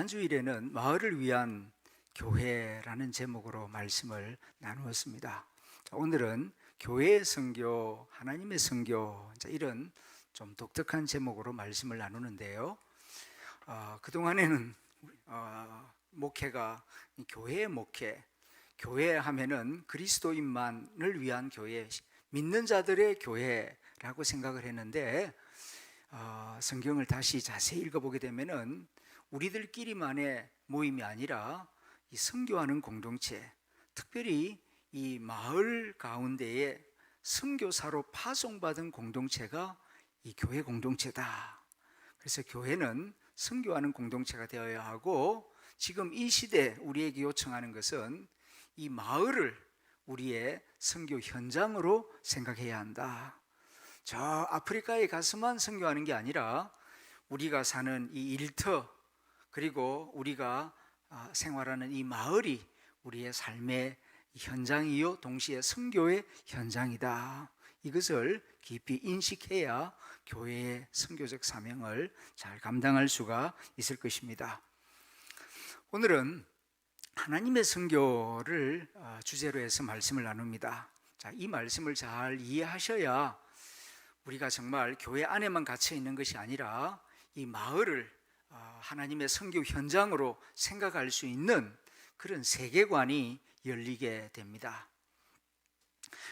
지난 주일에는 마을을 위한 교회라는 제목으로 말씀을 나누었습니다. 오늘은 교회의 선교, 하나님의 선교, 이런 좀 독특한 제목으로 말씀을 나누는데요. 그동안에는 목회가 교회의 목회, 교회 하면은 그리스도인만을 위한 교회, 믿는 자들의 교회라고 생각을 했는데 성경을 다시 자세히 읽어보게 되면은 우리들끼리만의 모임이 아니라 이 선교하는 공동체, 특별히 이 마을 가운데에 선교사로 파송받은 공동체가 이 교회 공동체다. 그래서 교회는 선교하는 공동체가 되어야 하고, 지금 이 시대 우리에게 요청하는 것은 이 마을을 우리의 선교 현장으로 생각해야 한다. 저 아프리카에 가서만 선교하는 게 아니라 우리가 사는 이 일터, 그리고 우리가 생활하는 이 마을이 우리의 삶의 현장이요 동시에 선교의 현장이다. 이것을 깊이 인식해야 교회의 선교적 사명을 잘 감당할 수가 있을 것입니다. 오늘은 하나님의 선교를 주제로 해서 말씀을 나눕니다. 자, 이 말씀을 잘 이해하셔야 우리가 정말 교회 안에만 갇혀 있는 것이 아니라 이 마을을 하나님의 선교 현장으로 생각할 수 있는 그런 세계관이 열리게 됩니다.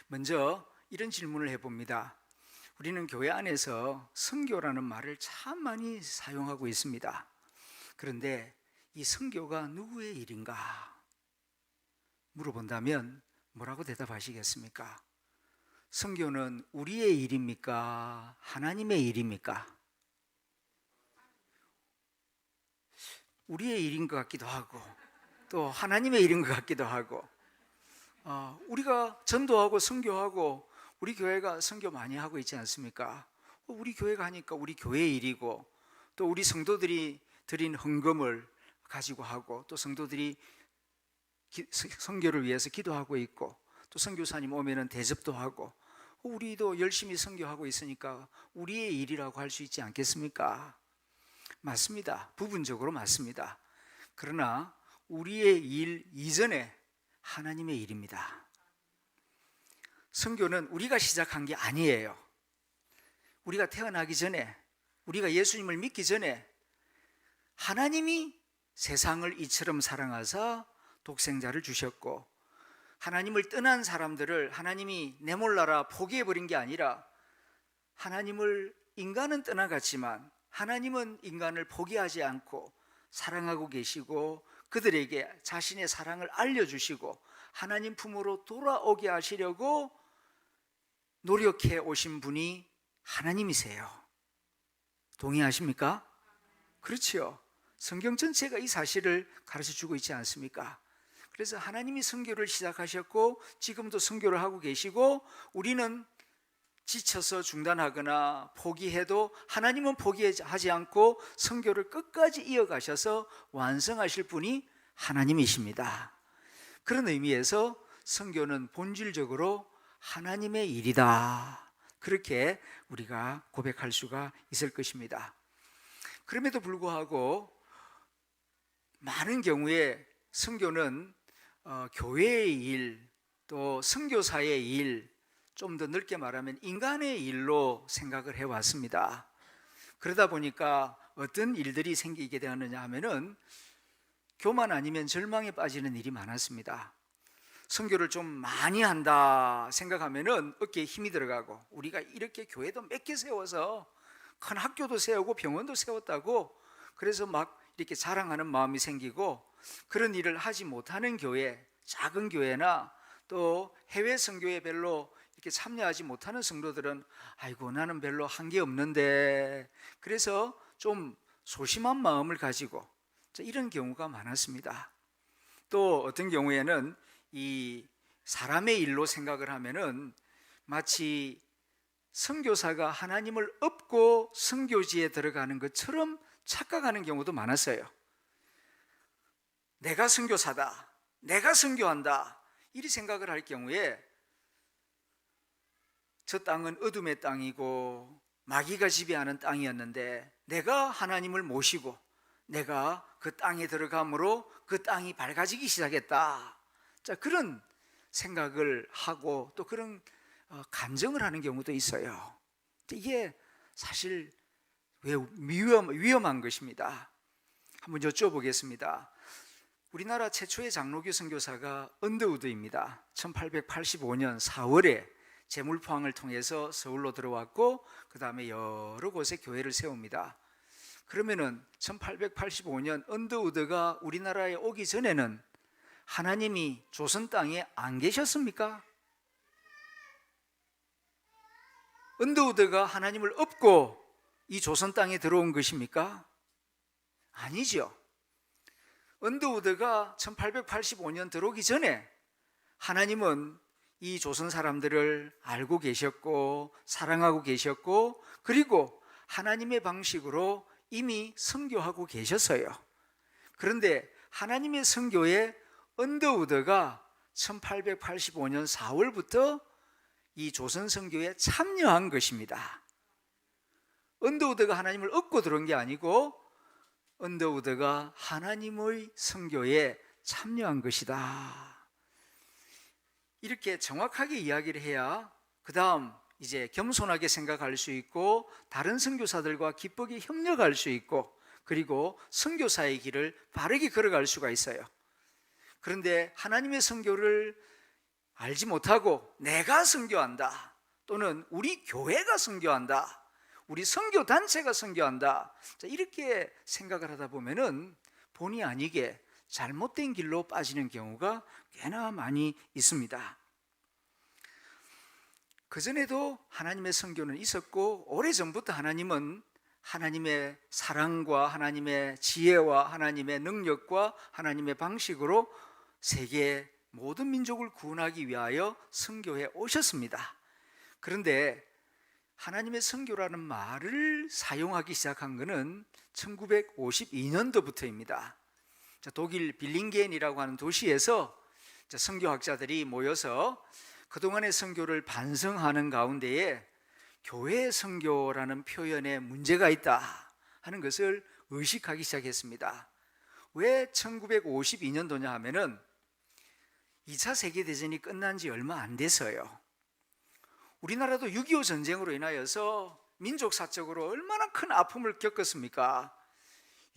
먼저 이런 질문을 해봅니다. 우리는 교회 안에서 선교라는 말을 참 많이 사용하고 있습니다. 그런데 이 선교가 누구의 일인가 물어본다면 뭐라고 대답하시겠습니까? 선교는 우리의 일입니까? 하나님의 일입니까? 우리의 일인 것 같기도 하고 또 하나님의 일인 것 같기도 하고, 우리가 전도하고 선교하고 우리 교회가 선교 많이 하고 있지 않습니까? 우리 교회가 하니까 우리 교회의 일이고, 또 우리 성도들이 드린 헌금을 가지고 하고, 또 성도들이 선교를 위해서 기도하고 있고, 또 선교사님 오면은 대접도 하고, 우리도 열심히 선교하고 있으니까 우리의 일이라고 할 수 있지 않겠습니까? 맞습니다. 부분적으로 맞습니다. 그러나 우리의 일 이전에 하나님의 일입니다. 선교는 우리가 시작한 게 아니에요. 우리가 태어나기 전에, 우리가 예수님을 믿기 전에 하나님이 세상을 이처럼 사랑하사 독생자를 주셨고, 하나님을 떠난 사람들을 하나님이 내몰라라 포기해버린 게 아니라, 인간은 떠나갔지만 하나님은 인간을 포기하지 않고 사랑하고 계시고, 그들에게 자신의 사랑을 알려주시고 하나님 품으로 돌아오게 하시려고 노력해 오신 분이 하나님이세요. 동의하십니까? 그렇지요. 성경 전체가 이 사실을 가르쳐주고 있지 않습니까? 그래서 하나님이 선교를 시작하셨고 지금도 선교를 하고 계시고, 우리는 지쳐서 중단하거나 포기해도 하나님은 포기하지 않고 선교를 끝까지 이어가셔서 완성하실 분이 하나님이십니다. 그런 의미에서 선교는 본질적으로 하나님의 일이다, 그렇게 우리가 고백할 수가 있을 것입니다. 그럼에도 불구하고 많은 경우에 선교는 교회의 일, 또 선교사의 일, 좀 더 넓게 말하면 인간의 일로 생각을 해왔습니다. 그러다 보니까 어떤 일들이 생기게 되었느냐 하면은 교만 아니면 절망에 빠지는 일이 많았습니다. 선교를 좀 많이 한다 생각하면은 어깨에 힘이 들어가고, 우리가 이렇게 교회도 몇 개 세워서 큰 학교도 세우고 병원도 세웠다고 그래서 막 이렇게 자랑하는 마음이 생기고, 그런 일을 하지 못하는 교회, 작은 교회나 또 해외 선교에 별로 이렇게 참여하지 못하는 성도들은 아이고 나는 별로 한 게 없는데, 그래서 좀 소심한 마음을 가지고 이런 경우가 많았습니다. 또 어떤 경우에는 이 사람의 일로 생각을 하면은 마치 선교사가 하나님을 업고 선교지에 들어가는 것처럼 착각하는 경우도 많았어요. 내가 선교사다, 내가 선교한다, 이리 생각을 할 경우에 저 땅은 어둠의 땅이고 마귀가 지배하는 땅이었는데 내가 하나님을 모시고 내가 그 땅에 들어감으로 그 땅이 밝아지기 시작했다. 자, 그런 생각을 하고 또 그런 간증을 하는 경우도 있어요. 이게 사실 왜 위험한 것입니다. 한번 여쭤보겠습니다. 우리나라 최초의 장로교 선교사가 언더우드입니다. 1885년 4월에 제물포항을 통해서 서울로 들어왔고 그 다음에 여러 곳에 교회를 세웁니다. 그러면은 1885년 언더우드가 우리나라에 오기 전에는 하나님이 조선 땅에 안 계셨습니까? 언더우드가 하나님을 업고 이 조선 땅에 들어온 것입니까? 아니죠. 언더우드가 1885년 들어오기 전에 하나님은 이 조선 사람들을 알고 계셨고 사랑하고 계셨고 그리고 하나님의 방식으로 이미 선교하고 계셨어요. 그런데 하나님의 선교에 언더우드가 1885년 4월부터 이 조선 선교에 참여한 것입니다. 언더우드가 하나님을 얻고 들어온 게 아니고 언더우드가 하나님의 선교에 참여한 것이다. 이렇게 정확하게 이야기를 해야 그 다음 이제 겸손하게 생각할 수 있고 다른 선교사들과 기쁘게 협력할 수 있고 그리고 선교사의 길을 바르게 걸어갈 수가 있어요. 그런데 하나님의 선교를 알지 못하고 내가 선교한다 또는 우리 교회가 선교한다 우리 선교단체가 선교한다 이렇게 생각을 하다 보면은 본의 아니게 잘못된 길로 빠지는 경우가 꽤나 많이 있습니다. 그전에도 하나님의 선교는 있었고 오래전부터 하나님은 하나님의 사랑과 하나님의 지혜와 하나님의 능력과 하나님의 방식으로 세계 모든 민족을 구원하기 위하여 선교해 오셨습니다. 그런데 하나님의 선교라는 말을 사용하기 시작한 것은 1952년도부터입니다. 독일 빌링겐이라고 하는 도시에서 선교학자들이 모여서 그동안의 선교를 반성하는 가운데에 교회 선교라는 표현에 문제가 있다 하는 것을 의식하기 시작했습니다. 왜 1952년도냐 하면은 2차 세계대전이 끝난 지 얼마 안 돼서요. 우리나라도 6.25 전쟁으로 인하여서 민족사적으로 얼마나 큰 아픔을 겪었습니까?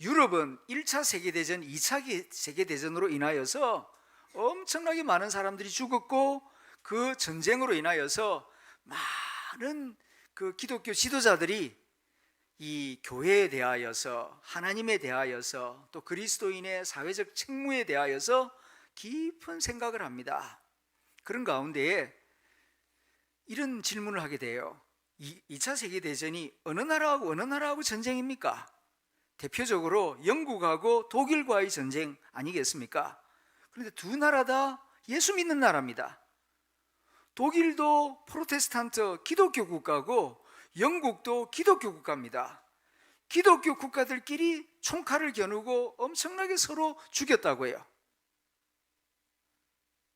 유럽은 1차 세계대전, 2차 세계대전으로 인하여서 엄청나게 많은 사람들이 죽었고 그 전쟁으로 인하여서 많은 그 기독교 지도자들이 이 교회에 대하여서 하나님에 대하여서 또 그리스도인의 사회적 책무에 대하여서 깊은 생각을 합니다. 그런 가운데에 이런 질문을 하게 돼요. 2차 세계대전이 어느 나라하고 전쟁입니까? 대표적으로 영국하고 독일과의 전쟁 아니겠습니까? 그런데 두 나라 다 예수 믿는 나라입니다. 독일도 프로테스탄트 기독교 국가고 영국도 기독교 국가입니다. 기독교 국가들끼리 총칼을 겨누고 엄청나게 서로 죽였다고 해요.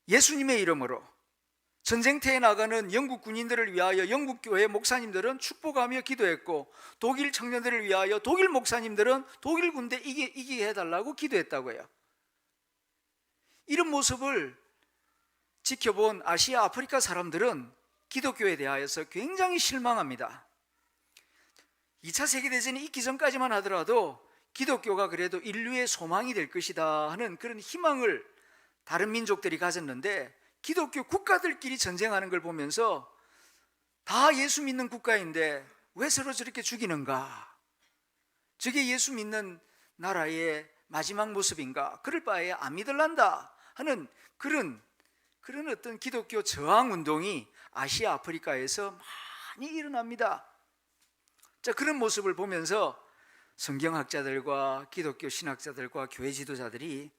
예수님의 이름으로 전쟁터에 나가는 영국 군인들을 위하여 영국 교회 목사님들은 축복하며 기도했고 독일 청년들을 위하여 독일 목사님들은 독일 군대 이기게 해달라고 기도했다고 해요. 이런 모습을 지켜본 아시아 아프리카 사람들은 기독교에 대하여서 굉장히 실망합니다. 2차 세계대전이 있기 전까지만 하더라도 기독교가 그래도 인류의 소망이 될 것이다 하는 그런 희망을 다른 민족들이 가졌는데 기독교 국가들끼리 전쟁하는 걸 보면서 다 예수 믿는 국가인데 왜 서로 저렇게 죽이는가? 저게 예수 믿는 나라의 마지막 모습인가? 그럴 바에 안 믿을란다 하는 그런 어떤 기독교 저항 운동이 아시아 아프리카에서 많이 일어납니다. 자, 그런 모습을 보면서 성경학자들과 기독교 신학자들과 교회 지도자들이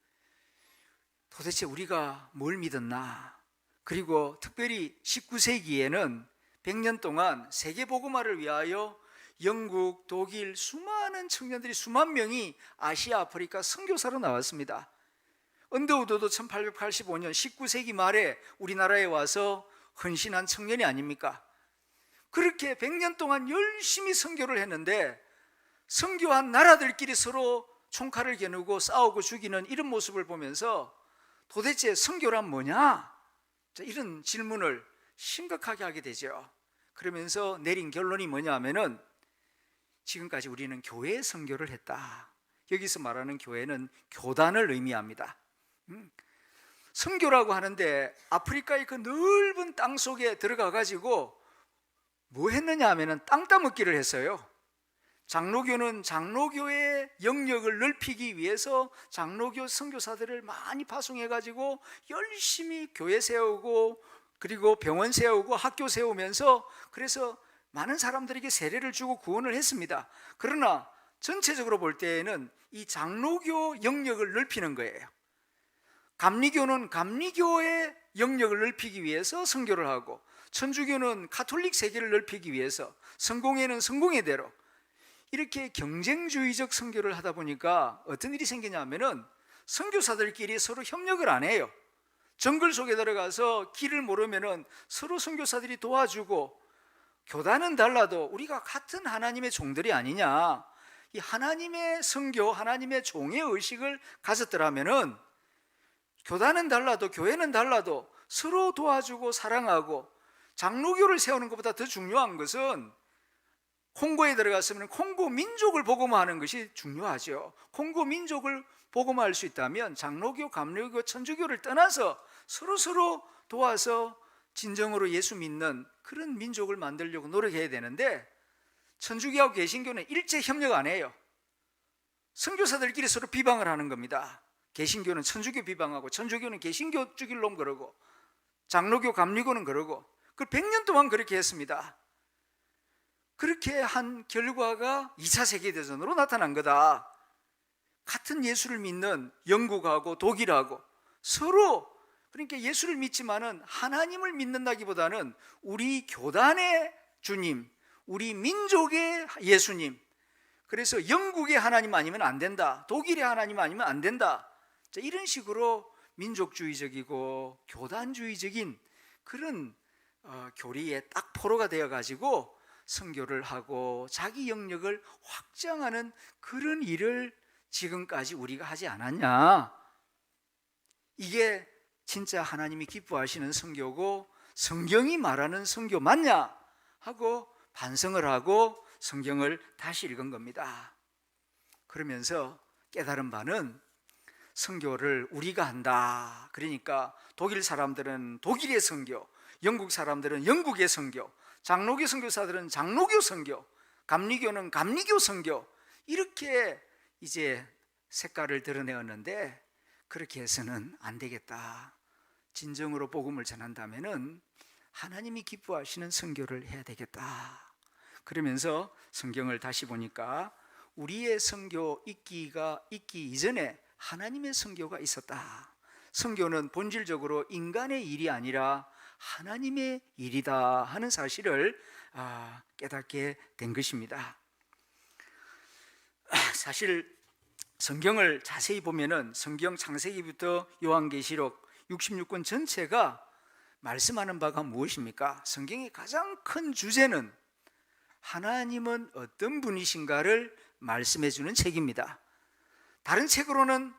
도대체 우리가 뭘 믿었나? 그리고 특별히 19세기에는 100년 동안 세계복음화를 위하여 영국, 독일 수많은 청년들이 수만 명이 아시아 아프리카 선교사로 나왔습니다. 언더우드도 1885년 19세기 말에 우리나라에 와서 헌신한 청년이 아닙니까? 그렇게 100년 동안 열심히 선교를 했는데 선교한 나라들끼리 서로 총칼을 겨누고 싸우고 죽이는 이런 모습을 보면서 도대체 선교란 뭐냐? 이런 질문을 심각하게 하게 되죠. 그러면서 내린 결론이 뭐냐 하면은 지금까지 우리는 교회 선교를 했다. 여기서 말하는 교회는 교단을 의미합니다. 선교라고 하는데 아프리카의 그 넓은 땅 속에 들어가 가지고 뭐 했느냐 하면은 땅 따먹기를 했어요. 장로교는 장로교의 영역을 넓히기 위해서 장로교 선교사들을 많이 파송해 가지고 열심히 교회 세우고 그리고 병원 세우고 학교 세우면서 그래서 많은 사람들에게 세례를 주고 구원을 했습니다. 그러나 전체적으로 볼 때에는 이 장로교 영역을 넓히는 거예요. 감리교는 감리교의 영역을 넓히기 위해서 선교를 하고, 천주교는 가톨릭 세계를 넓히기 위해서, 성공회는 성공회대로 이렇게 경쟁주의적 선교를 하다 보니까 어떤 일이 생기냐면은 선교사들끼리 서로 협력을 안 해요. 정글 속에 들어가서 길을 모르면은 서로 선교사들이 도와주고, 교단은 달라도 우리가 같은 하나님의 종들이 아니냐, 이 하나님의 선교, 하나님의 종의 의식을 가졌더라면은 교단은 달라도 교회는 달라도 서로 도와주고 사랑하고, 장로교를 세우는 것보다 더 중요한 것은 콩고에 들어갔으면 콩고 민족을 복음화하는 것이 중요하죠. 콩고 민족을 복음화할 수 있다면 장로교, 감리교, 천주교를 떠나서 서로 도와서 진정으로 예수 믿는 그런 민족을 만들려고 노력해야 되는데, 천주교하고 개신교는 일제 협력 안 해요. 선교사들끼리 서로 비방을 하는 겁니다. 개신교는 천주교 비방하고, 천주교는 개신교 죽일 놈 그러고, 장로교, 감리교는 그러고, 그 100년 동안 그렇게 했습니다. 그렇게 한 결과가 2차 세계대전으로 나타난 거다. 같은 예수를 믿는 영국하고 독일하고 서로, 그러니까 예수를 믿지만은 하나님을 믿는다기보다는 우리 교단의 주님, 우리 민족의 예수님, 그래서 영국의 하나님 아니면 안 된다, 독일의 하나님 아니면 안 된다, 이런 식으로 민족주의적이고 교단주의적인 그런 교리에 딱 포로가 되어가지고 선교를 하고 자기 영역을 확장하는 그런 일을 지금까지 우리가 하지 않았냐? 이게 진짜 하나님이 기뻐하시는 선교고 성경이 말하는 선교 맞냐? 하고 반성을 하고 성경을 다시 읽은 겁니다. 그러면서 깨달은 바는 선교를 우리가 한다. 그러니까 독일 사람들은 독일의 선교, 영국 사람들은 영국의 선교, 장로교 선교사들은 장로교 선교, 감리교는 감리교 선교, 이렇게 이제 색깔을 드러내었는데, 그렇게 해서는 안 되겠다. 진정으로 복음을 전한다면은 하나님이 기뻐하시는 선교를 해야 되겠다. 그러면서 성경을 다시 보니까 우리의 선교 있기 이전에 하나님의 선교가 있었다. 선교는 본질적으로 인간의 일이 아니라 하나님의 일이다 하는 사실을 깨닫게 된 것입니다. 사실 성경을 자세히 보면은 성경 창세기부터 요한계시록 66권 전체가 말씀하는 바가 무엇입니까? 성경의 가장 큰 주제는 하나님은 어떤 분이신가를 말씀해 주는 책입니다. 다른 책으로는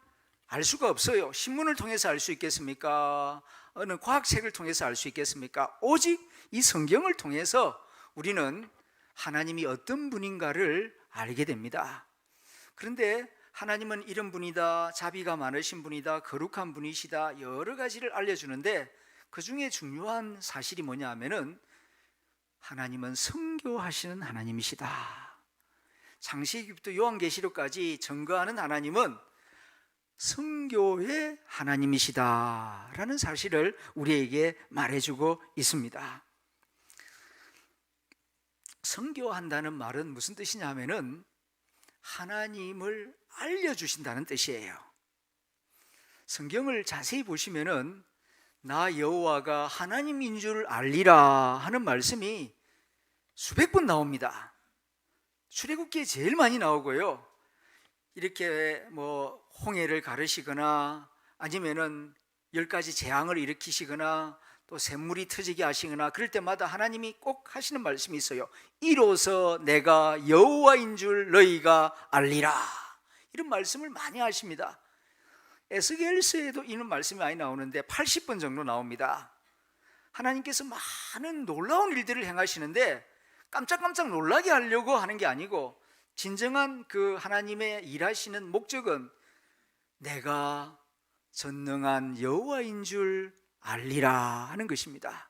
알 수가 없어요. 신문을 통해서 알 수 있겠습니까? 어느 과학책을 통해서 알 수 있겠습니까? 오직 이 성경을 통해서 우리는 하나님이 어떤 분인가를 알게 됩니다. 그런데 하나님은 이런 분이다, 자비가 많으신 분이다, 거룩한 분이시다, 여러 가지를 알려주는데 그 중에 중요한 사실이 뭐냐 하면은 하나님은 선교하시는 하나님이시다. 창세기부터 요한계시록까지 증거하는 하나님은 선교의 하나님이시다라는 사실을 우리에게 말해주고 있습니다. 선교한다는 말은 무슨 뜻이냐 하면은 하나님을 알려주신다는 뜻이에요. 성경을 자세히 보시면은 나 여호와가 하나님인 줄 알리라 하는 말씀이 수백 번 나옵니다. 출애굽기에 제일 많이 나오고요. 이렇게 뭐 홍해를 가르시거나 아니면은 10가지 재앙을 일으키시거나 또 샘물이 터지게 하시거나 그럴 때마다 하나님이 꼭 하시는 말씀이 있어요. 이로써 내가 여호와인 줄 너희가 알리라. 이런 말씀을 많이 하십니다. 에스겔서에도 이런 말씀이 많이 나오는데 80번 정도 나옵니다. 하나님께서 많은 놀라운 일들을 행하시는데 깜짝깜짝 놀라게 하려고 하는 게 아니고, 진정한 그 하나님의 일하시는 목적은 내가 전능한 여호와인 줄 알리라 하는 것입니다.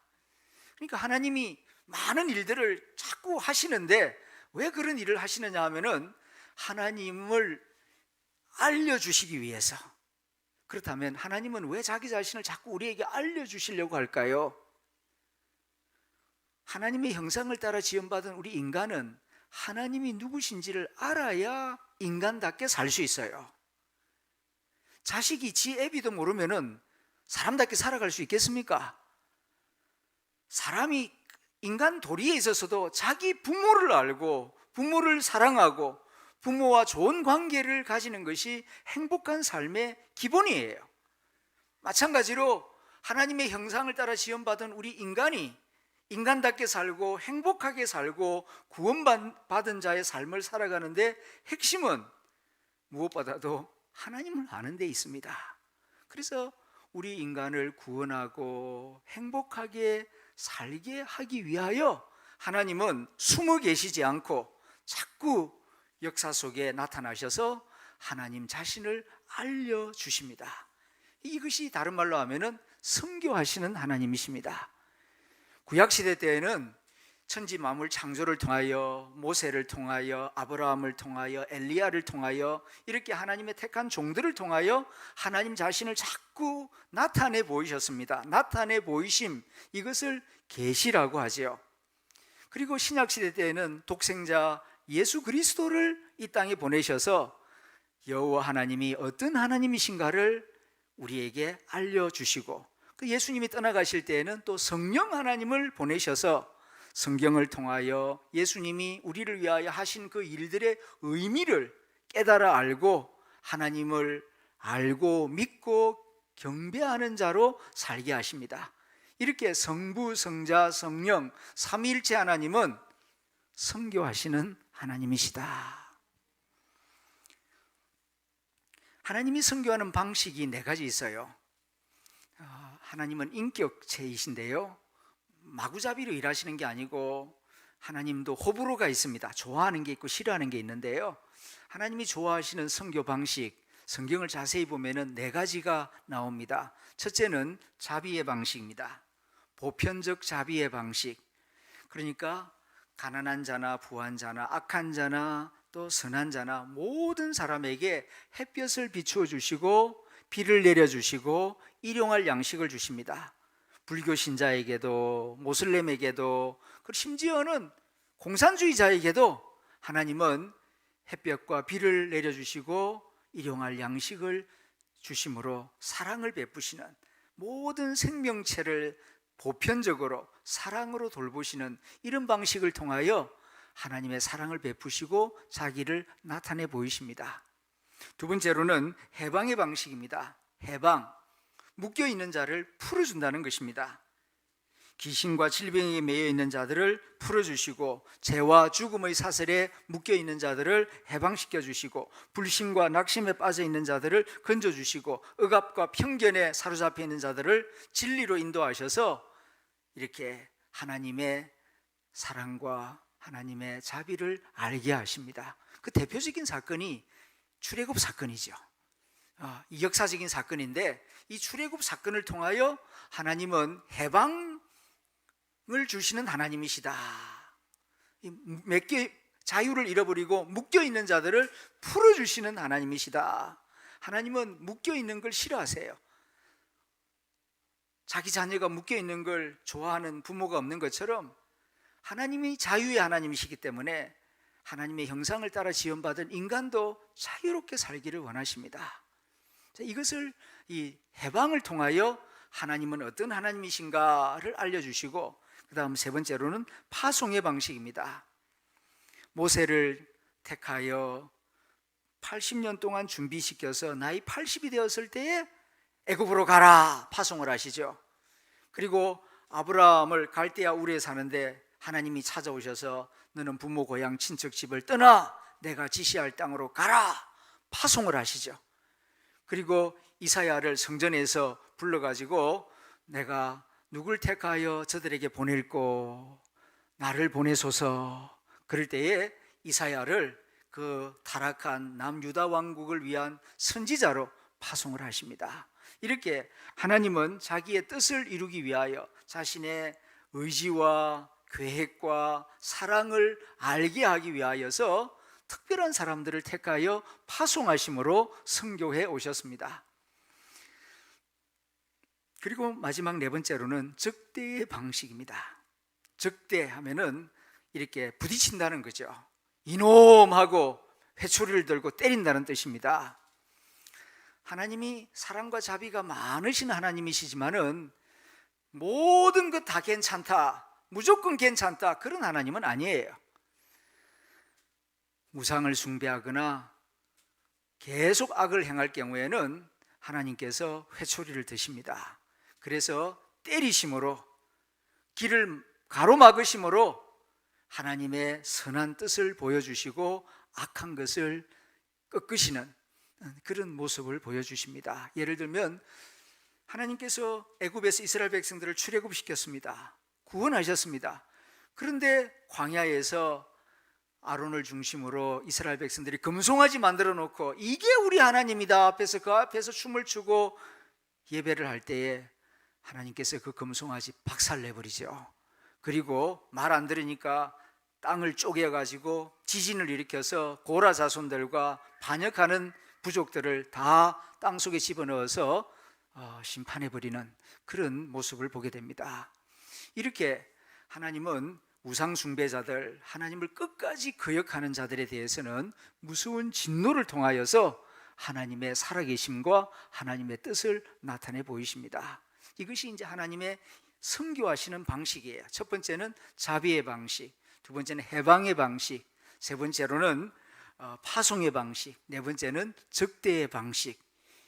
그러니까 하나님이 많은 일들을 자꾸 하시는데 왜 그런 일을 하시느냐 하면은 하나님을 알려주시기 위해서. 그렇다면 하나님은 왜 자기 자신을 자꾸 우리에게 알려주시려고 할까요? 하나님의 형상을 따라 지음받은 우리 인간은 하나님이 누구신지를 알아야 인간답게 살 수 있어요. 자식이 지 애비도 모르면은 사람답게 살아갈 수 있겠습니까? 사람이 인간 도리에 있어서도 자기 부모를 알고 부모를 사랑하고 부모와 좋은 관계를 가지는 것이 행복한 삶의 기본이에요. 마찬가지로 하나님의 형상을 따라 지음받은 우리 인간이 인간답게 살고 행복하게 살고 구원받은 자의 삶을 살아가는데 핵심은 무엇보다도 하나님을 아는 데 있습니다. 그래서 우리 인간을 구원하고 행복하게 살게 하기 위하여 하나님은 숨어 계시지 않고 자꾸 역사 속에 나타나셔서 하나님 자신을 알려주십니다. 이것이 다른 말로 하면은 선교하시는 하나님이십니다. 구약시대 때에는 천지 만물 창조를 통하여, 모세를 통하여, 아브라함을 통하여, 엘리야를 통하여 이렇게 하나님의 택한 종들을 통하여 하나님 자신을 자꾸 나타내 보이셨습니다. 나타내 보이심, 이것을 계시라고 하지요. 그리고 신약시대 때에는 독생자 예수 그리스도를 이 땅에 보내셔서 여호와 하나님이 어떤 하나님이신가를 우리에게 알려주시고, 그 예수님이 떠나가실 때에는 또 성령 하나님을 보내셔서 성경을 통하여 예수님이 우리를 위하여 하신 그 일들의 의미를 깨달아 알고 하나님을 알고 믿고 경배하는 자로 살게 하십니다. 이렇게 성부, 성자, 성령 삼위일체 하나님은 선교하시는 하나님이시다. 하나님이 선교하는 방식이 네 가지 있어요. 하나님은 인격체이신데요, 마구잡이로 일하시는 게 아니고 하나님도 호불호가 있습니다. 좋아하는 게 있고 싫어하는 게 있는데요, 하나님이 좋아하시는 선교 방식, 성경을 자세히 보면은 네 가지가 나옵니다. 첫째는 자비의 방식입니다. 보편적 자비의 방식. 그러니까 가난한 자나 부한 자나 악한 자나 또 선한 자나 모든 사람에게 햇볕을 비추어 주시고 비를 내려 주시고 일용할 양식을 주십니다. 불교 신자에게도 모슬렘에게도, 그리고 심지어는 공산주의자에게도 하나님은 햇볕과 비를 내려 주시고 일용할 양식을 주심으로 사랑을 베푸시는, 모든 생명체를 보편적으로 사랑으로 돌보시는 이런 방식을 통하여 하나님의 사랑을 베푸시고 자기를 나타내 보이십니다. 두 번째로는 해방의 방식입니다. 해방, 묶여있는 자를 풀어준다는 것입니다. 귀신과 질병에 매여 있는 자들을 풀어주시고, 죄와 죽음의 사슬에 묶여있는 자들을 해방시켜 주시고, 불신과 낙심에 빠져 있는 자들을 건져주시고, 억압과 편견에 사로잡혀 있는 자들을 진리로 인도하셔서 이렇게 하나님의 사랑과 하나님의 자비를 알게 하십니다. 그 대표적인 사건이 출애굽 사건이죠. 이 역사적인 사건인데, 이 출애굽 사건을 통하여 하나님은 해방을 주시는 하나님이시다. 자유를 잃어버리고 묶여있는 자들을 풀어주시는 하나님이시다. 하나님은 묶여있는 걸 싫어하세요. 자기 자녀가 묶여있는 걸 좋아하는 부모가 없는 것처럼 하나님이 자유의 하나님이시기 때문에 하나님의 형상을 따라 지음받은 인간도 자유롭게 살기를 원하십니다. 이것을, 이 해방을 통하여 하나님은 어떤 하나님이신가를 알려주시고, 그 다음 세 번째로는 파송의 방식입니다. 모세를 택하여 80년 동안 준비시켜서 나이 80이 되었을 때에 애굽으로 가라 파송을 하시죠. 그리고 아브라함을 갈대아 우르에 사는데 하나님이 찾아오셔서 너는 부모 고향 친척 집을 떠나 내가 지시할 땅으로 가라 파송을 하시죠. 그리고 이사야를 성전에서 불러가지고 내가 누굴 택하여 저들에게 보낼꼬, 나를 보내소서. 그럴 때에 이사야를 그 타락한 남유다 왕국을 위한 선지자로 파송을 하십니다. 이렇게 하나님은 자기의 뜻을 이루기 위하여 자신의 의지와 계획과 사랑을 알게 하기 위하여서 특별한 사람들을 택하여 파송하심으로 선교해 오셨습니다. 그리고 마지막 네 번째로는 적대의 방식입니다. 적대하면은 이렇게 부딪힌다는 거죠. 이놈하고 회초리를 들고 때린다는 뜻입니다. 하나님이 사랑과 자비가 많으신 하나님이시지만은 모든 것 다 괜찮다, 무조건 괜찮다, 그런 하나님은 아니에요. 우상을 숭배하거나 계속 악을 행할 경우에는 하나님께서 회초리를 드십니다. 그래서 때리심으로, 길을 가로막으심으로 하나님의 선한 뜻을 보여주시고 악한 것을 꺾으시는 그런 모습을 보여주십니다. 예를 들면 하나님께서 애굽에서 이스라엘 백성들을 출애굽시켰습니다. 구원하셨습니다. 그런데 광야에서 아론을 중심으로 이스라엘 백성들이 금송아지 만들어 놓고 이게 우리 하나님이다 앞에서 그 앞에서 춤을 추고 예배를 할 때에 하나님께서 그 금송아지 박살내버리죠. 그리고 말 안 들으니까 땅을 쪼개가지고 지진을 일으켜서 고라 자손들과 반역하는 부족들을 다 땅속에 집어넣어서 심판해버리는 그런 모습을 보게 됩니다. 이렇게 하나님은 우상 숭배자들, 하나님을 끝까지 거역하는 자들에 대해서는 무서운 진노를 통하여서 하나님의 살아계심과 하나님의 뜻을 나타내 보이십니다. 이것이 이제 하나님의 선교하시는 방식이에요. 첫 번째는 자비의 방식, 두 번째는 해방의 방식, 세 번째로는 파송의 방식, 네 번째는 적대의 방식.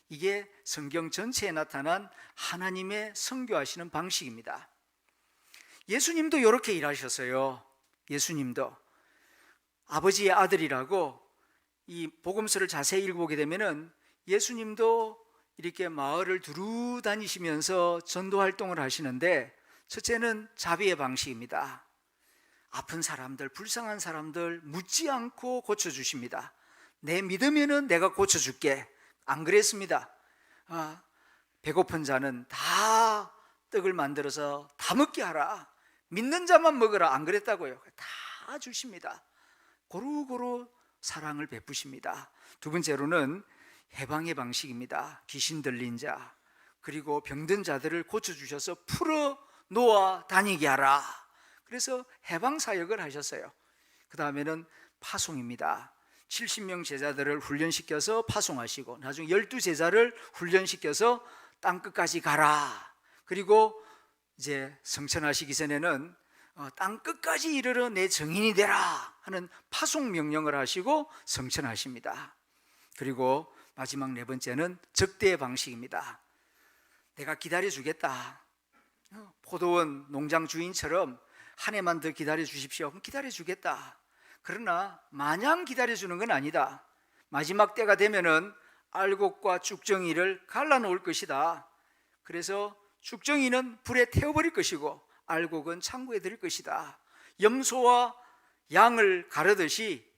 이게 성경 전체에 나타난 하나님의 선교하시는 방식입니다. 예수님도 이렇게 일하셨어요. 예수님도 아버지의 아들이라고 이 복음서를 자세히 읽어보게 되면은 예수님도 이렇게 마을을 두루 다니시면서 전도 활동을 하시는데, 첫째는 자비의 방식입니다. 아픈 사람들, 불쌍한 사람들 묻지 않고 고쳐주십니다. 내 믿으면은 내가 고쳐줄게. 안 그랬습니다. 배고픈 자는 다 떡을 만들어서 다 먹게 하라. 믿는 자만 먹으라. 안 그랬다고요. 다 주십니다. 고루고루 사랑을 베푸십니다. 두 번째로는 해방의 방식입니다. 귀신 들린 자, 그리고 병든 자들을 고쳐주셔서 풀어 놓아 다니게 하라. 그래서 해방 사역을 하셨어요. 그 다음에는 파송입니다. 70명 제자들을 훈련시켜서 파송하시고, 나중에 12제자를 훈련시켜서 땅끝까지 가라. 그리고 이제 성천하시기 전에는 땅끝까지 이르러 내 증인이 되라 하는 파송 명령을 하시고 성천하십니다. 그리고 마지막 네 번째는 적대의 방식입니다. 내가 기다려주겠다. 포도원 농장 주인처럼 한 해만 더 기다려 주십시오. 그럼 기다려 주겠다. 그러나 마냥 기다려주는 건 아니다. 마지막 때가 되면은 알곡과 쭉정이를 갈라놓을 것이다. 그래서 쭉정이는 불에 태워버릴 것이고 알곡은 창고에 들일 것이다. 염소와 양을 가르듯이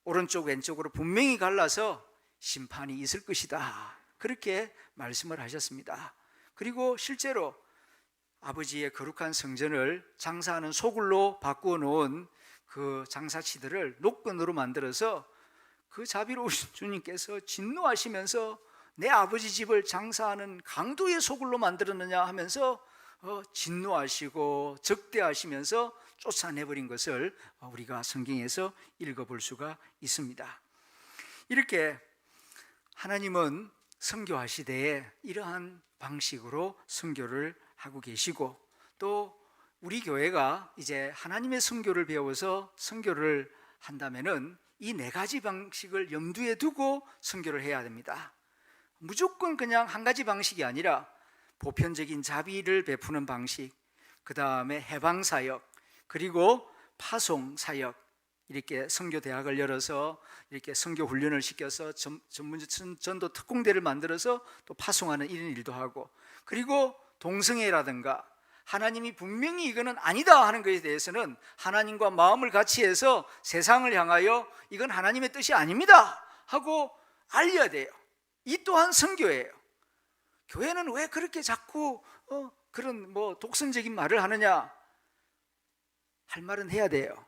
오른쪽 왼쪽으로 분명히 갈라서 심판이 있을 것이다. 그렇게 말씀을 하셨습니다. 그리고 실제로 아버지의 거룩한 성전을 장사하는 소굴로 바꾸어 놓은 그 장사치들을 녹건으로 만들어서 그 자비로우신 주님께서 진노하시면서 내 아버지 집을 장사하는 강도의 소굴로 만들었느냐 하면서 진노하시고 적대하시면서 쫓아내버린 것을 우리가 성경에서 읽어볼 수가 있습니다. 이렇게 하나님은 선교하시되 이러한 방식으로 선교를 하고 계시고, 또 우리 교회가 이제 하나님의 선교를 배워서 선교를 한다면은 이 네 가지 방식을 염두에 두고 선교를 해야 됩니다. 무조건 그냥 한 가지 방식이 아니라 보편적인 자비를 베푸는 방식, 그 다음에 해방사역, 그리고 파송사역, 이렇게 선교 대학을 열어서 이렇게 선교 훈련을 시켜서 전문적 전도 특공대를 만들어서 또 파송하는 이런 일도 하고, 그리고 동성애라든가 하나님이 분명히 이거는 아니다 하는 것에 대해서는 하나님과 마음을 같이 해서 세상을 향하여 이건 하나님의 뜻이 아닙니다 하고 알려야 돼요. 이 또한 선교예요. 교회는 왜 그렇게 자꾸 그런 독선적인 말을 하느냐? 할 말은 해야 돼요.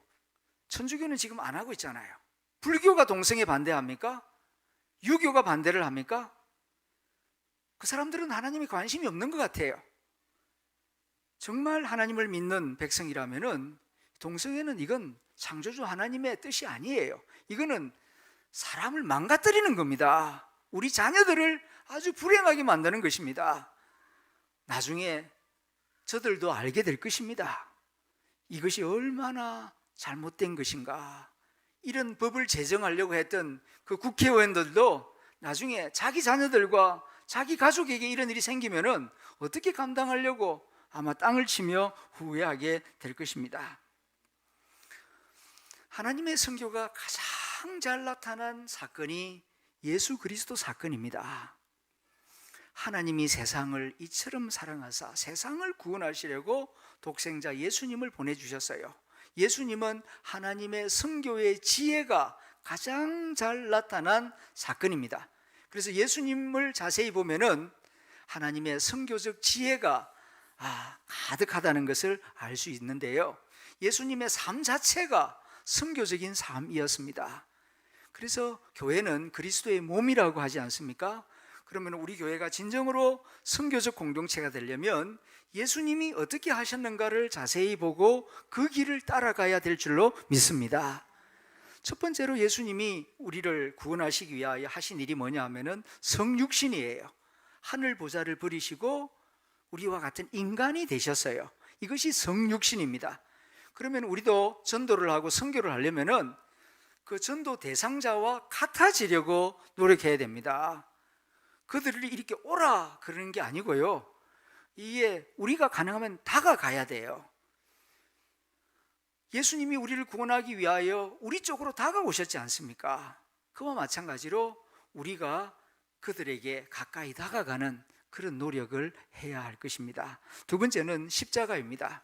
천주교는 지금 안 하고 있잖아요. 불교가 동성애 반대합니까? 유교가 반대를 합니까? 그 사람들은 하나님에 관심이 없는 것 같아요. 정말 하나님을 믿는 백성이라면은 동성애는 이건 창조주 하나님의 뜻이 아니에요. 이거는 사람을 망가뜨리는 겁니다. 우리 자녀들을 아주 불행하게 만드는 것입니다. 나중에 저들도 알게 될 것입니다. 이것이 얼마나 잘못된 것인가. 이런 법을 제정하려고 했던 그 국회의원들도 나중에 자기 자녀들과 자기 가족에게 이런 일이 생기면은 어떻게 감당하려고 아마 땅을 치며 후회하게 될 것입니다. 하나님의 선교가 가장 잘 나타난 사건이 예수 그리스도 사건입니다. 하나님이 세상을 이처럼 사랑하사 세상을 구원하시려고 독생자 예수님을 보내주셨어요. 예수님은 하나님의 선교의 지혜가 가장 잘 나타난 사건입니다. 그래서 예수님을 자세히 보면은 하나님의 선교적 지혜가 가득하다는 것을 알 수 있는데요, 예수님의 삶 자체가 선교적인 삶이었습니다. 그래서 교회는 그리스도의 몸이라고 하지 않습니까? 그러면 우리 교회가 진정으로 선교적 공동체가 되려면 예수님이 어떻게 하셨는가를 자세히 보고 그 길을 따라가야 될 줄로 믿습니다. 첫 번째로 예수님이 우리를 구원하시기 위하여 하신 일이 뭐냐 하면은 성육신이에요. 하늘 보좌를 버리시고 우리와 같은 인간이 되셨어요. 이것이 성육신입니다. 그러면 우리도 전도를 하고 선교를 하려면은 그 전도 대상자와 같아지려고 노력해야 됩니다. 그들을 이렇게 오라 그러는 게 아니고요, 이게 우리가 가능하면 다가가야 돼요. 예수님이 우리를 구원하기 위하여 우리 쪽으로 다가오셨지 않습니까? 그와 마찬가지로 우리가 그들에게 가까이 다가가는 그런 노력을 해야 할 것입니다. 두 번째는 십자가입니다.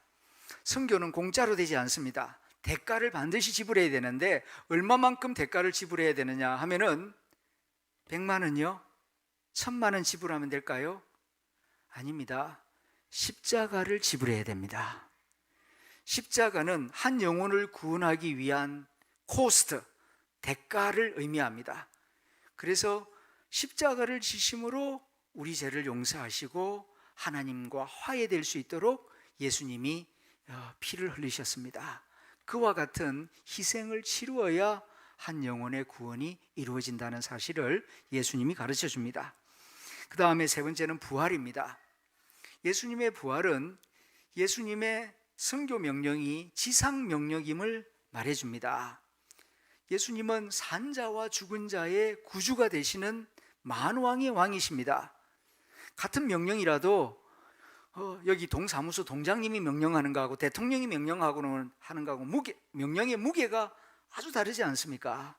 선교는 공짜로 되지 않습니다. 대가를 반드시 지불해야 되는데 얼마만큼 대가를 지불해야 되느냐 하면은 100만 원요? 1000만 원 지불하면 될까요? 아닙니다. 십자가를 지불해야 됩니다. 십자가는 한 영혼을 구원하기 위한 코스트, 대가를 의미합니다. 그래서 십자가를 지심으로 우리 죄를 용서하시고 하나님과 화해될 수 있도록 예수님이 피를 흘리셨습니다. 그와 같은 희생을 치루어야 한 영혼의 구원이 이루어진다는 사실을 예수님이 가르쳐 줍니다. 그 다음에 세 번째는 부활입니다. 예수님의 부활은 예수님의 선교 명령이 지상 명령임을 말해줍니다. 예수님은 산자와 죽은 자의 구주가 되시는 만왕의 왕이십니다. 같은 명령이라도 여기 동사무소 동장님이 명령하는 거하고 대통령이 명령하고는 하는 거하고 명령의 무게가 아주 다르지 않습니까?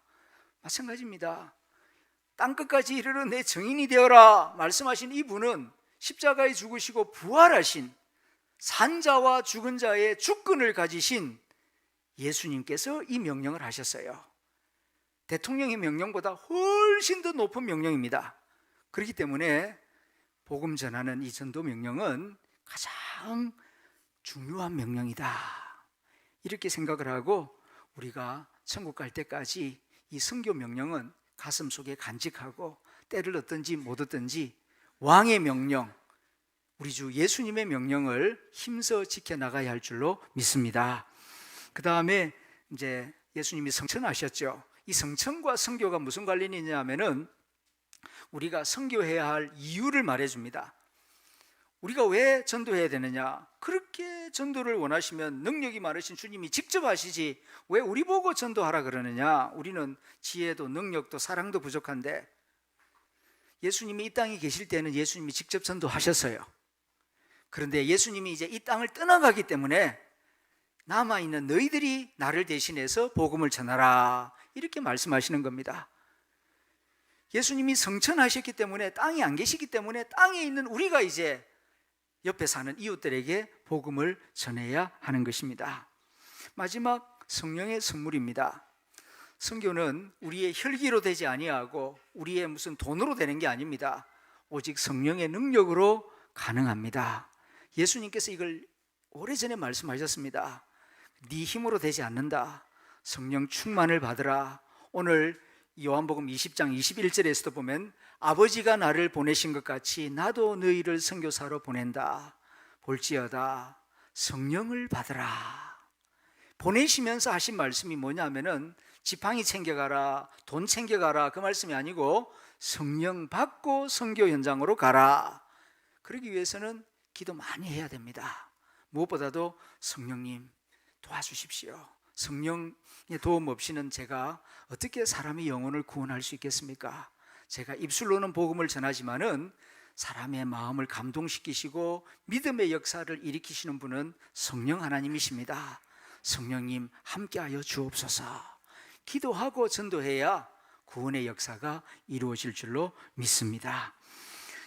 마찬가지입니다. 땅끝까지 이르러 내 증인이 되어라 말씀하신 이분은 십자가에 죽으시고 부활하신 산자와 죽은 자의 주권을 가지신 예수님께서 이 명령을 하셨어요. 대통령의 명령보다 훨씬 더 높은 명령입니다. 그렇기 때문에 복음 전하는 이 전도 명령은 가장 중요한 명령이다, 이렇게 생각을 하고 우리가 천국 갈 때까지 이 선교 명령은 가슴 속에 간직하고 때를 얻든지 못 얻든지 왕의 명령, 우리 주 예수님의 명령을 힘써 지켜나가야 할 줄로 믿습니다. 그 다음에 이제 예수님이 성천하셨죠. 이 성천과 선교가 무슨 관련이 있냐 하면은 우리가 선교해야 할 이유를 말해줍니다. 우리가 왜 전도해야 되느냐? 그렇게 전도를 원하시면 능력이 많으신 주님이 직접 하시지 왜 우리 보고 전도하라 그러느냐? 우리는 지혜도 능력도 사랑도 부족한데 예수님이 이 땅에 계실 때는 예수님이 직접 전도하셨어요. 그런데 예수님이 이제 이 땅을 떠나가기 때문에 남아있는 너희들이 나를 대신해서 복음을 전하라, 이렇게 말씀하시는 겁니다. 예수님이 성천하셨기 때문에, 땅에 안 계시기 때문에 땅에 있는 우리가 이제 옆에 사는 이웃들에게 복음을 전해야 하는 것입니다. 마지막, 성령의 선물입니다. 선교는 우리의 혈기로 되지 아니하고 우리의 무슨 돈으로 되는 게 아닙니다. 오직 성령의 능력으로 가능합니다. 예수님께서 이걸 오래전에 말씀하셨습니다. 네 힘으로 되지 않는다. 성령 충만을 받으라. 오늘 요한복음 20장 21절에서도 보면 아버지가 나를 보내신 것 같이 나도 너희를 선교사로 보낸다. 볼지어다 성령을 받으라. 보내시면서 하신 말씀이 뭐냐면은 지팡이 챙겨가라, 돈 챙겨가라, 그 말씀이 아니고 성령 받고 선교 현장으로 가라. 그러기 위해서는 기도 많이 해야 됩니다. 무엇보다도 성령님 도와주십시오. 성령의 도움 없이는 제가 어떻게 사람의 영혼을 구원할 수 있겠습니까? 제가 입술로는 복음을 전하지만은 사람의 마음을 감동시키시고 믿음의 역사를 일으키시는 분은 성령 하나님이십니다. 성령님 함께하여 주옵소서. 기도하고 전도해야 구원의 역사가 이루어질 줄로 믿습니다.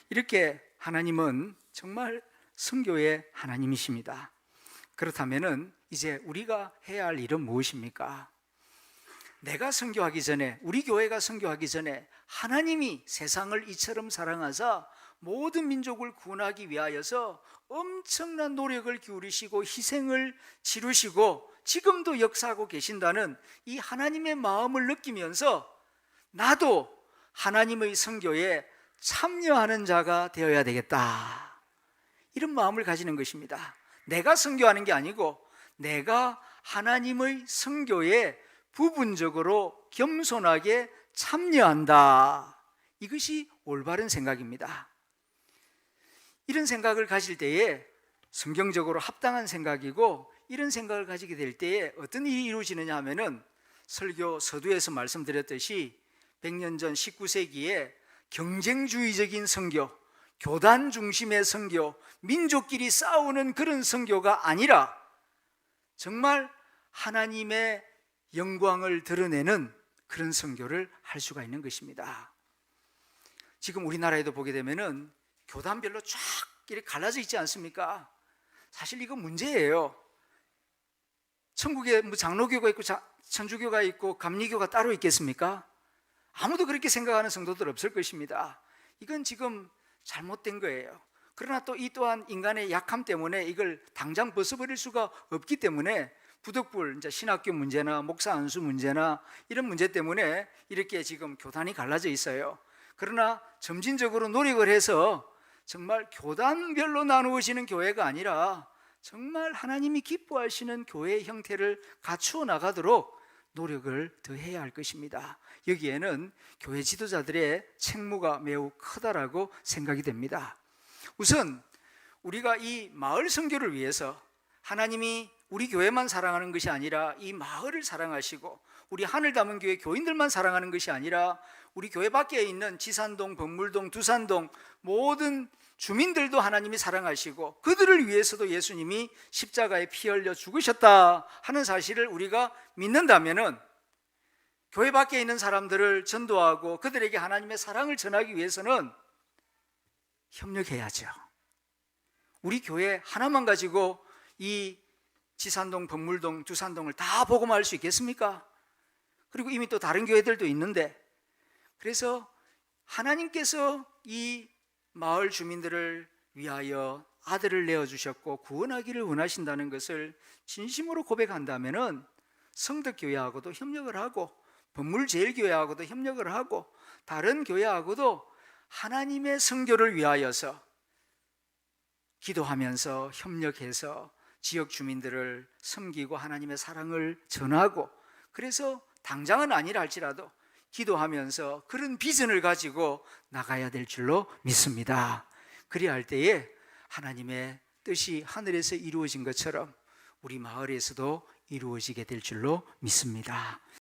이렇게 하나님은 정말 선교의 하나님이십니다. 그렇다면은 이제 우리가 해야 할 일은 무엇입니까? 내가 선교하기 전에, 우리 교회가 선교하기 전에 하나님이 세상을 이처럼 사랑하사 모든 민족을 구원하기 위하여서 엄청난 노력을 기울이시고 희생을 치르시고 지금도 역사하고 계신다는 이 하나님의 마음을 느끼면서 나도 하나님의 선교에 참여하는 자가 되어야 되겠다, 이런 마음을 가지는 것입니다. 내가 선교하는 게 아니고 내가 하나님의 선교에 부분적으로 겸손하게 참여한다. 이것이 올바른 생각입니다. 이런 생각을 가질 때에 성경적으로 합당한 생각이고, 이런 생각을 가지게 될 때에 어떤 일이 이루어지느냐 하면은 설교 서두에서 말씀드렸듯이 100년 전 19세기에 경쟁주의적인 선교, 교단 중심의 선교, 민족끼리 싸우는 그런 선교가 아니라 정말 하나님의 영광을 드러내는 그런 선교를 할 수가 있는 것입니다. 지금 우리나라에도 보게 되면은 교단별로 쫙 이렇게 갈라져 있지 않습니까? 사실 이거 문제예요. 천국에 뭐 장로교가 있고 천주교가 있고 감리교가 따로 있겠습니까? 아무도 그렇게 생각하는 성도들 없을 것입니다. 이건 지금 잘못된 거예요. 그러나 또 이 또한 인간의 약함 때문에 이걸 당장 벗어버릴 수가 없기 때문에 부득불 이제 신학교 문제나 목사 안수 문제나 이런 문제 때문에 이렇게 지금 교단이 갈라져 있어요. 그러나 점진적으로 노력을 해서 정말 교단별로 나누어지는 교회가 아니라 정말 하나님이 기뻐하시는 교회의 형태를 갖추어 나가도록 노력을 더 해야 할 것입니다. 여기에는 교회 지도자들의 책무가 매우 크다라고 생각이 됩니다. 우선 우리가 이 마을 선교를 위해서 하나님이 우리 교회만 사랑하는 것이 아니라 이 마을을 사랑하시고 우리 하늘 담은 교회 교인들만 사랑하는 것이 아니라 우리 교회 밖에 있는 지산동, 범물동, 두산동 모든 주민들도 하나님이 사랑하시고 그들을 위해서도 예수님이 십자가에 피 흘려 죽으셨다 하는 사실을 우리가 믿는다면은 교회 밖에 있는 사람들을 전도하고 그들에게 하나님의 사랑을 전하기 위해서는 협력해야죠. 우리 교회 하나만 가지고 이 지산동, 범물동, 두산동을 다 복음할 수 있겠습니까? 그리고 이미 또 다른 교회들도 있는데, 그래서 하나님께서 이 마을 주민들을 위하여 아들을 내어주셨고 구원하기를 원하신다는 것을 진심으로 고백한다면은 성덕교회하고도 협력을 하고 범물제일교회하고도 협력을 하고 다른 교회하고도 하나님의 선교를 위하여서 기도하면서 협력해서 지역 주민들을 섬기고 하나님의 사랑을 전하고, 그래서 당장은 아니라 할지라도 기도하면서 그런 비전을 가지고 나가야 될 줄로 믿습니다. 그리야 할 때에 하나님의 뜻이 하늘에서 이루어진 것처럼 우리 마을에서도 이루어지게 될 줄로 믿습니다.